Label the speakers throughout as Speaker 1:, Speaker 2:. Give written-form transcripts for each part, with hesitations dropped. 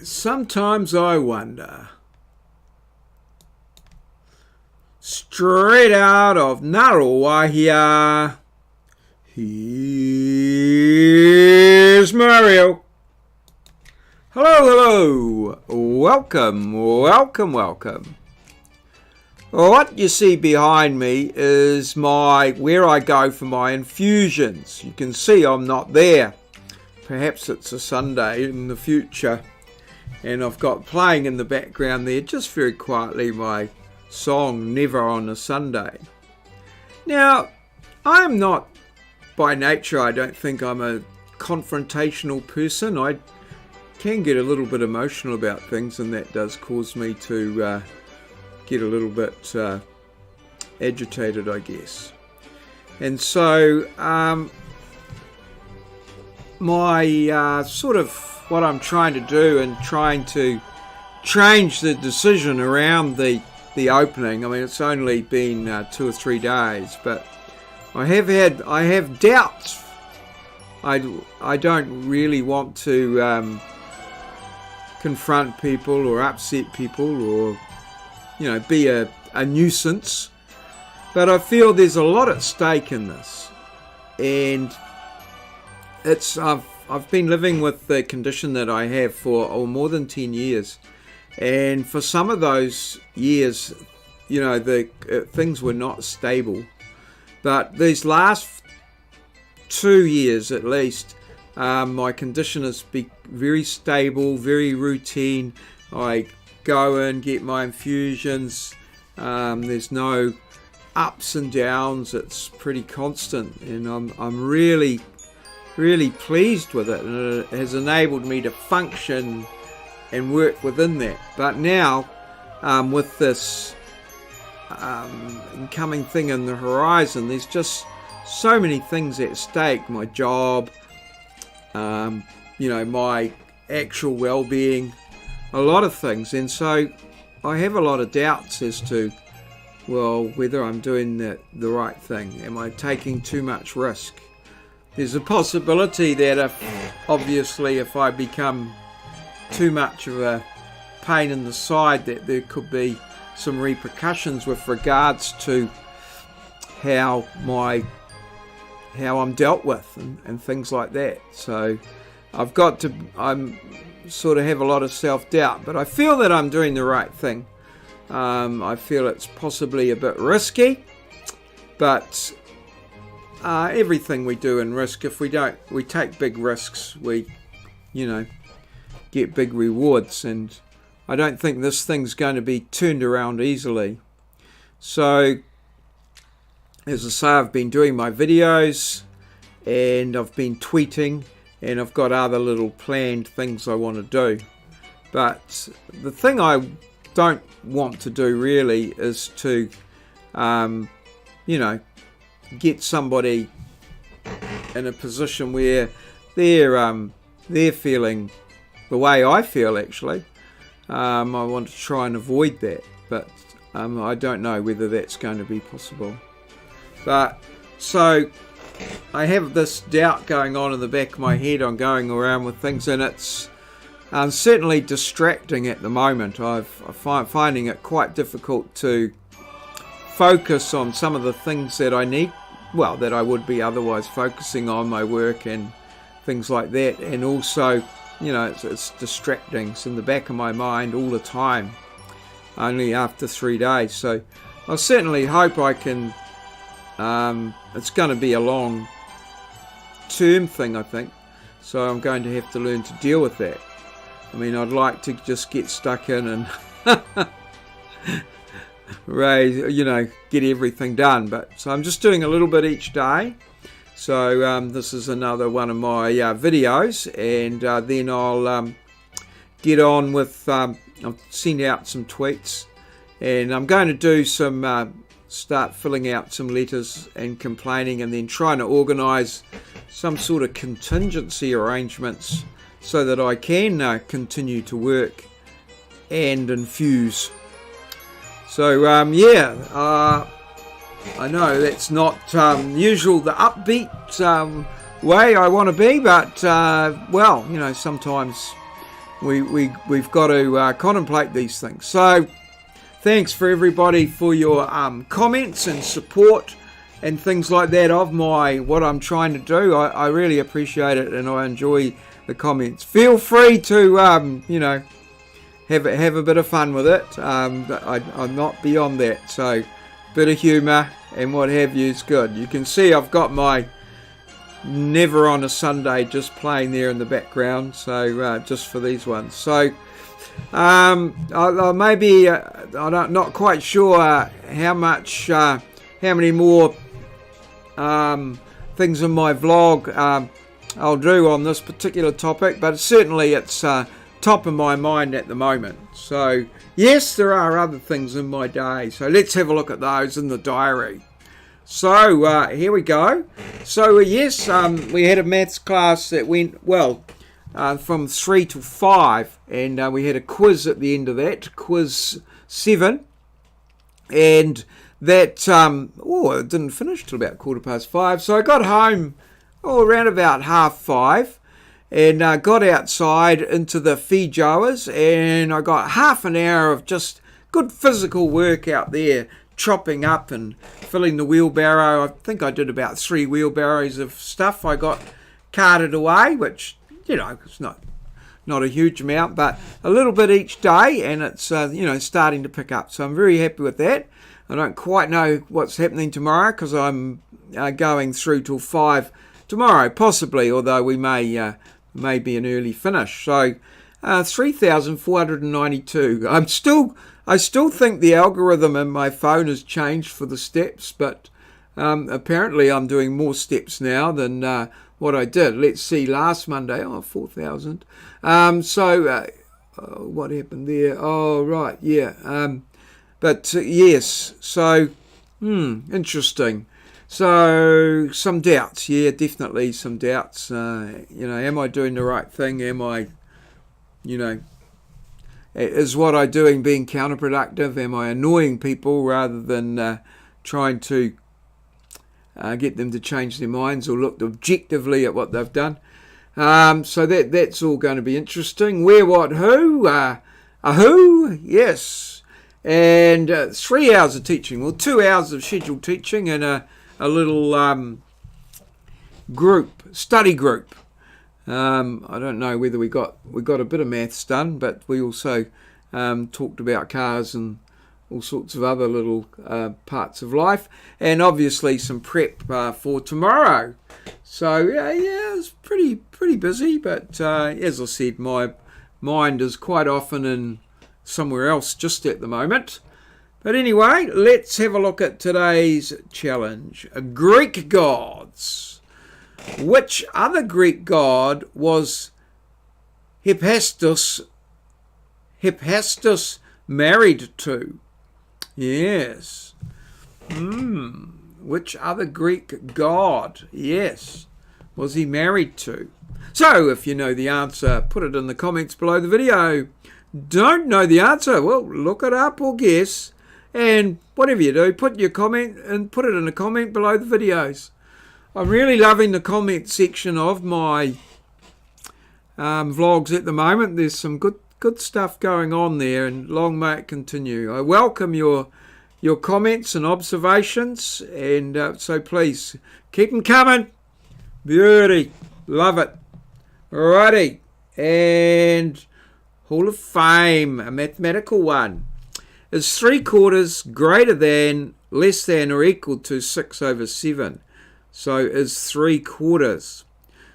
Speaker 1: Sometimes I wonder, straight out of Narawahia, here's Maurieo. Hello, welcome. What you see behind me is where I go for my infusions. You can see I'm not there. Perhaps it's a Sunday in the future. And I've got playing in the background there, just very quietly, my song Never on a Sunday. Now, I'm not, by nature, I don't think I'm a confrontational person. I can get a little bit emotional about things, and that does cause me to get a little bit agitated, I guess. And so, my sort of what I'm trying to do and trying to change the decision around the opening. I mean, it's only been 2 or 3 days, but I have doubts. I don't really want to confront people or upset people or be a nuisance, but I feel there's a lot at stake in this, and I've been living with the condition that I have for more than 10 years. And for some of those years, things were not stable. But these last 2 years at least, my condition has been very stable, very routine. I go and get my infusions. There's no ups and downs. It's pretty constant. And I'm really pleased with it, and it has enabled me to function and work within that. But now, with this incoming thing in the horizon, there's just so many things at stake. My job, my actual well-being, a lot of things. And so I have a lot of doubts as to, whether I'm doing the right thing. Am I taking too much risk? There's a possibility that if I become too much of a pain in the side, that there could be some repercussions with regards to how I'm dealt with and things like that. So I'm sort of have a lot of self-doubt, but I feel that I'm doing the right thing. I feel it's possibly a bit risky, but everything we do in risk, if we take big risks, we get big rewards, and I don't think this thing's going to be turned around easily. So, as I say, I've been doing my videos, and I've been tweeting, and I've got other little planned things I want to do. But the thing I don't want to do really is to, get somebody in a position where they're feeling the way I feel, actually. I want to try and avoid that, but I don't know whether that's going to be possible. But so I have this doubt going on in the back of my head. I'm going around with things, and it's certainly distracting at the moment. I'm finding it quite difficult to focus on some of the things that I need, that I would be otherwise focusing on, my work and things like that. And also, it's distracting. It's in the back of my mind all the time, only after 3 days. So I certainly hope I can, it's going to be a long term thing, I think. So I'm going to have to learn to deal with that. I mean, I'd like to just get stuck in and get everything done. But so I'm just doing a little bit each day. So this is another one of my videos, and then I'll get on with, I'll send out some tweets, and I'm going to do some, start filling out some letters and complaining, and then trying to organise some sort of contingency arrangements so that I can continue to work and infuse. So I know that's not usual, the upbeat way I want to be, but sometimes we've got to contemplate these things. So thanks for everybody for your comments and support and things like that of what I'm trying to do. I really appreciate it, and I enjoy the comments. Feel free to have a bit of fun with it. I'm not beyond that, so bit of humour and what have you is good. You can see I've got my Never on a Sunday just playing there in the background, so just for these ones. So I'm not quite sure how many more things in my vlog I'll do on this particular topic, but certainly it's top of my mind at the moment. So yes, there are other things in my day, so let's have a look at those in the diary. So here we go. So yes, we had a maths class that went well from 3 to 5, and we had a quiz at the end of that, quiz 7, and that it didn't finish till about 5:15. So I got home around about 5:30, and got outside into the Fijoas, and I got half an hour of just good physical work out there, chopping up and filling the wheelbarrow. I think I did about 3 wheelbarrows of stuff I got carted away, which, it's not a huge amount, but a little bit each day, and it's, starting to pick up. So I'm very happy with that. I don't quite know what's happening tomorrow because I'm going through till 5 tomorrow, possibly, although we may be an early finish. So 3,492. I still think the algorithm in my phone has changed for the steps, but apparently I'm doing more steps now than what I did. Let's see, last Monday, 4,000. What happened there? Oh, right, yeah. But yes, so, interesting. So, some doubts, yeah, definitely some doubts. Am I doing the right thing? Am I, is what I'm doing being counterproductive? Am I annoying people rather than trying to get them to change their minds or look objectively at what they've done? So that's all going to be interesting. Where, what, who? Who? Yes. And 3 hours of teaching. Well, 2 hours of scheduled teaching and a little study group. I don't know whether we got a bit of maths done, but we also talked about cars and all sorts of other little parts of life, and obviously some prep for tomorrow. So yeah, it's pretty busy, but as I said, my mind is quite often in somewhere else just at the moment. But anyway, let's have a look at today's challenge. Greek gods. Which other Greek god was Hephaestus married to? Yes. Which other Greek god, yes, was he married to? So, if you know the answer, put it in the comments below the video. Don't know the answer? Well, look it up or guess. And whatever you do, put your comment and put it in a comment below the videos. I'm really loving the comment section of my vlogs at the moment. There's some good stuff going on there, and long may it continue. I welcome your comments and observations, and so please keep them coming. Beauty, love it. Alrighty, and Hall of Fame, a mathematical one. Is 3/4 greater than, less than, or equal to 6/7? So is 3/4.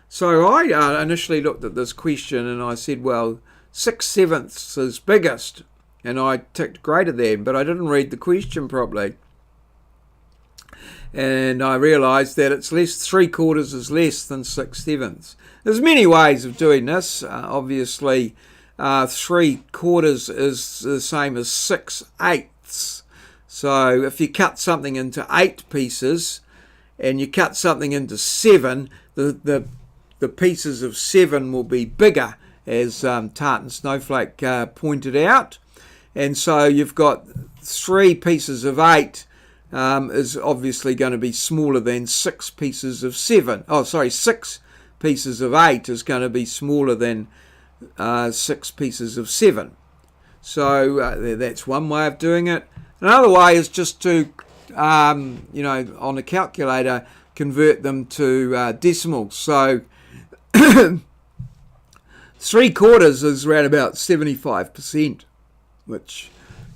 Speaker 1: So I initially looked at this question and I said, well, 6/7 is biggest, and I ticked greater than, but I didn't read the question properly. And I realised that it's 3/4 is less than 6/7. There's many ways of doing this. Obviously, 3/4 is the same as 6/8. So if you cut something into 8 pieces and you cut something into 7, the pieces of 7 will be bigger, as Tartan Snowflake pointed out. And so you've got 3 pieces of 8 is obviously going to be smaller than 6 pieces of 7. 6 pieces of 8 is going to be smaller than 6 pieces of 7. So that's one way of doing it. Another way is just to, on a calculator, convert them to decimals. So 3/4 is around about 75%, which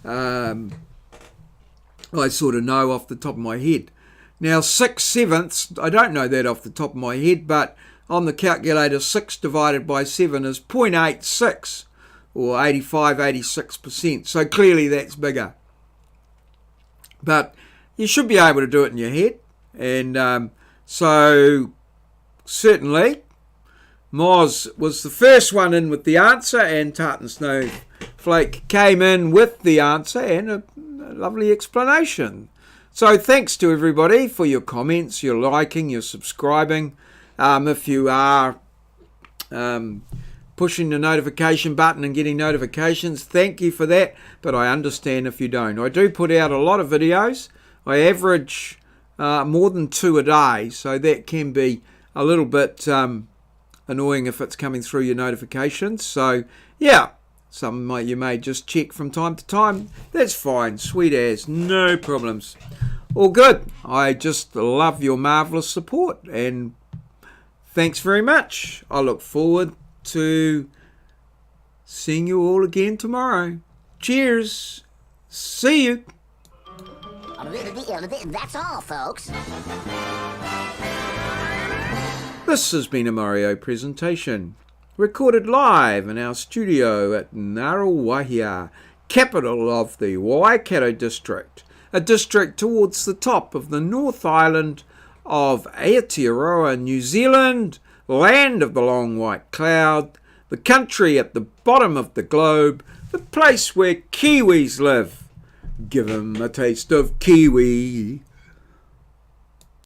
Speaker 1: I sort of know off the top of my head. Now 6/7, I don't know that off the top of my head, but on the calculator 6 divided by 7 is 0.86 or 86%. So clearly that's bigger. But you should be able to do it in your head. And so certainly Moz was the first one in with the answer, and Tartan Snowflake came in with the answer and a lovely explanation. So thanks to everybody for your comments, your liking, your subscribing. If you are pushing the notification button and getting notifications, thank you for that, but I understand if you don't. I do put out a lot of videos. I average more than 2 a day, so that can be a little bit annoying if it's coming through your notifications. So yeah, you may just check from time to time. That's fine, sweet as, no problems. All good. I just love your marvellous support, and thanks very much. I look forward to seeing you all again tomorrow. Cheers. See you.
Speaker 2: That's all, folks.
Speaker 1: This has been a Maurieo presentation, recorded live in our studio at Ngaruawahia, capital of the Waikato district, a district towards the top of the North Island of Aotearoa, New Zealand, land of the long white cloud, the country at the bottom of the globe, the place where Kiwis live. Give 'em a taste of Kiwi.